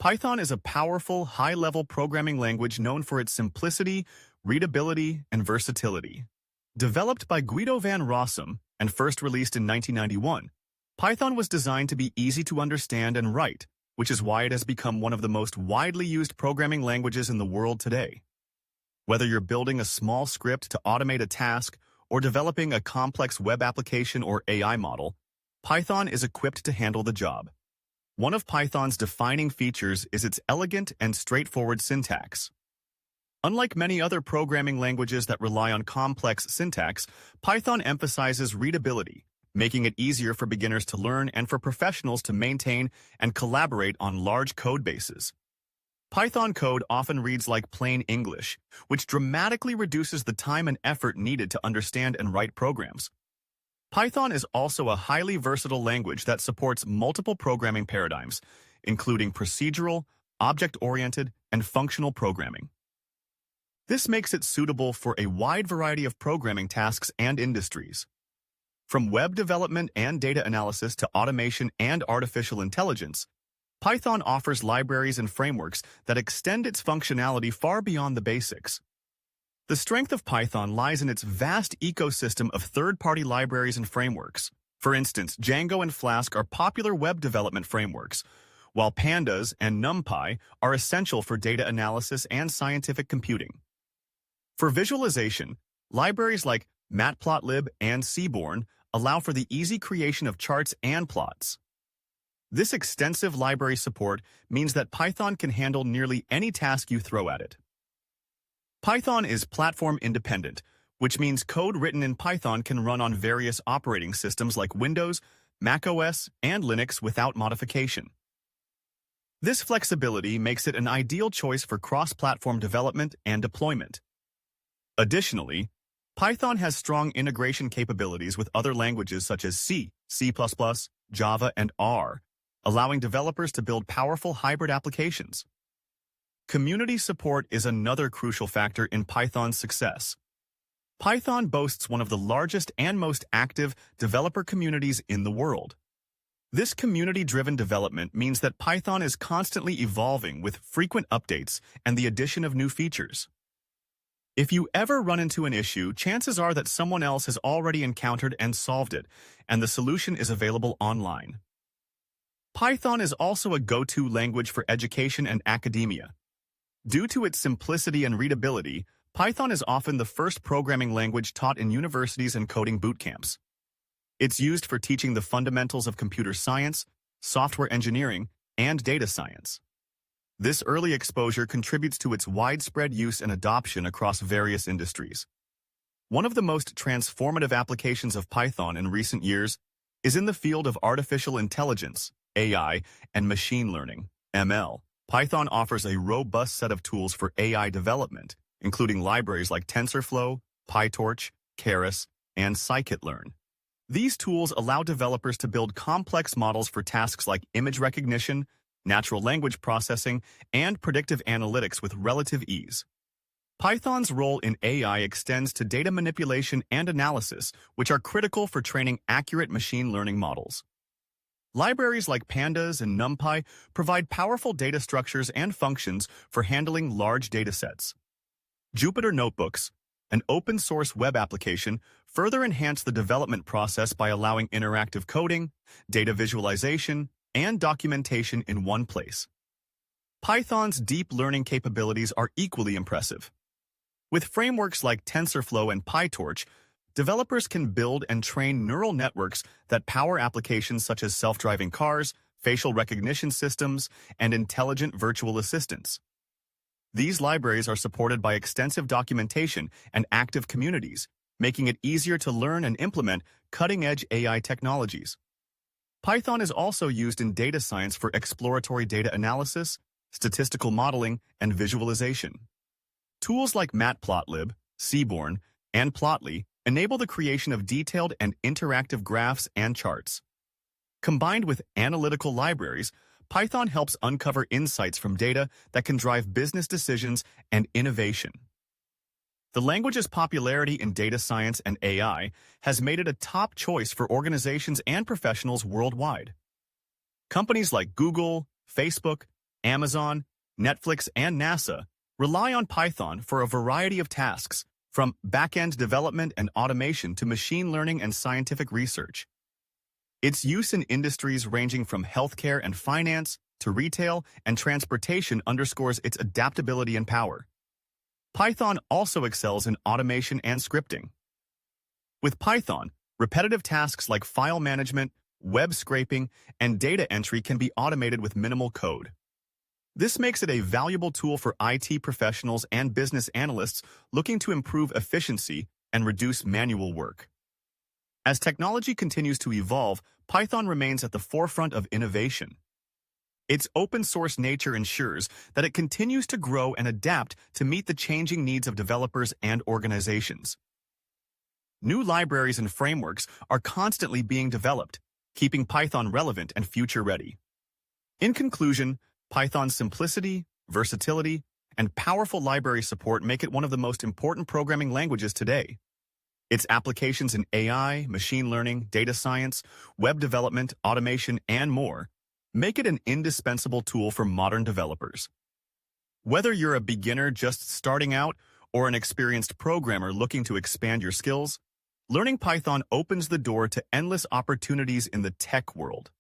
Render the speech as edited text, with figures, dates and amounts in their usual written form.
Python is a powerful, high-level programming language known for its simplicity, readability, and versatility. Developed by Guido van Rossum and first released in 1991, Python was designed to be easy to understand and write, which is why it has become one of the most widely used programming languages in the world today. Whether you're building a small script to automate a task or developing a complex web application or AI model, Python is equipped to handle the job. One of Python's defining features is its elegant and straightforward syntax. Unlike many other programming languages that rely on complex syntax, Python emphasizes readability, making it easier for beginners to learn and for professionals to maintain and collaborate on large code bases. Python code often reads like plain English, which dramatically reduces the time and effort needed to understand and write programs. Python is also a highly versatile language that supports multiple programming paradigms, including procedural, object-oriented, and functional programming. This makes it suitable for a wide variety of programming tasks and industries. From web development and data analysis to automation and artificial intelligence, Python offers libraries and frameworks that extend its functionality far beyond the basics. The strength of Python lies in its vast ecosystem of third-party libraries and frameworks. For instance, Django and Flask are popular web development frameworks, while Pandas and NumPy are essential for data analysis and scientific computing. For visualization, libraries like Matplotlib and Seaborn allow for the easy creation of charts and plots. This extensive library support means that Python can handle nearly any task you throw at it. Python is platform independent, which means code written in Python can run on various operating systems like Windows, macOS, and Linux without modification. This flexibility makes it an ideal choice for cross-platform development and deployment. Additionally, Python has strong integration capabilities with other languages such as C, C++, Java, and R, allowing developers to build powerful hybrid applications. Community support is another crucial factor in Python's success. Python boasts one of the largest and most active developer communities in the world. This community-driven development means that Python is constantly evolving with frequent updates and the addition of new features. If you ever run into an issue, chances are that someone else has already encountered and solved it, and the solution is available online. Python is also a go-to language for education and academia. Due to its simplicity and readability, Python is often the first programming language taught in universities and coding bootcamps. It's used for teaching the fundamentals of computer science, software engineering, and data science. This early exposure contributes to its widespread use and adoption across various industries. One of the most transformative applications of Python in recent years is in the field of artificial intelligence, AI, and machine learning, ML. Python offers a robust set of tools for AI development, including libraries like TensorFlow, PyTorch, Keras, and Scikit-learn. These tools allow developers to build complex models for tasks like image recognition, natural language processing, and predictive analytics with relative ease. Python's role in AI extends to data manipulation and analysis, which are critical for training accurate machine learning models. Libraries like Pandas and NumPy provide powerful data structures and functions for handling large datasets. Jupyter Notebooks, an open-source web application, further enhance the development process by allowing interactive coding, data visualization, and documentation in one place. Python's deep learning capabilities are equally impressive. With frameworks like TensorFlow and PyTorch, developers can build and train neural networks that power applications such as self-driving cars, facial recognition systems, and intelligent virtual assistants. These libraries are supported by extensive documentation and active communities, making it easier to learn and implement cutting-edge AI technologies. Python is also used in data science for exploratory data analysis, statistical modeling, and visualization. Tools like Matplotlib, Seaborn, and Plotly enable the creation of detailed and interactive graphs and charts. Combined with analytical libraries, Python helps uncover insights from data that can drive business decisions and innovation. The language's popularity in data science and AI has made it a top choice for organizations and professionals worldwide. Companies like Google, Facebook, Amazon, Netflix, and NASA rely on Python for a variety of tasks, from back-end development and automation to machine learning and scientific research. Its use in industries ranging from healthcare and finance to retail and transportation underscores its adaptability and power. Python also excels in automation and scripting. With Python, repetitive tasks like file management, web scraping, and data entry can be automated with minimal code. This makes it a valuable tool for IT professionals and business analysts looking to improve efficiency and reduce manual work. As technology continues to evolve, Python remains at the forefront of innovation. Its open-source nature ensures that it continues to grow and adapt to meet the changing needs of developers and organizations. New libraries and frameworks are constantly being developed, keeping Python relevant and future-ready. In conclusion, Python's simplicity, versatility, and powerful library support make it one of the most important programming languages today. Its applications in AI, machine learning, data science, web development, automation, and more make it an indispensable tool for modern developers. Whether you're a beginner just starting out or an experienced programmer looking to expand your skills, learning Python opens the door to endless opportunities in the tech world.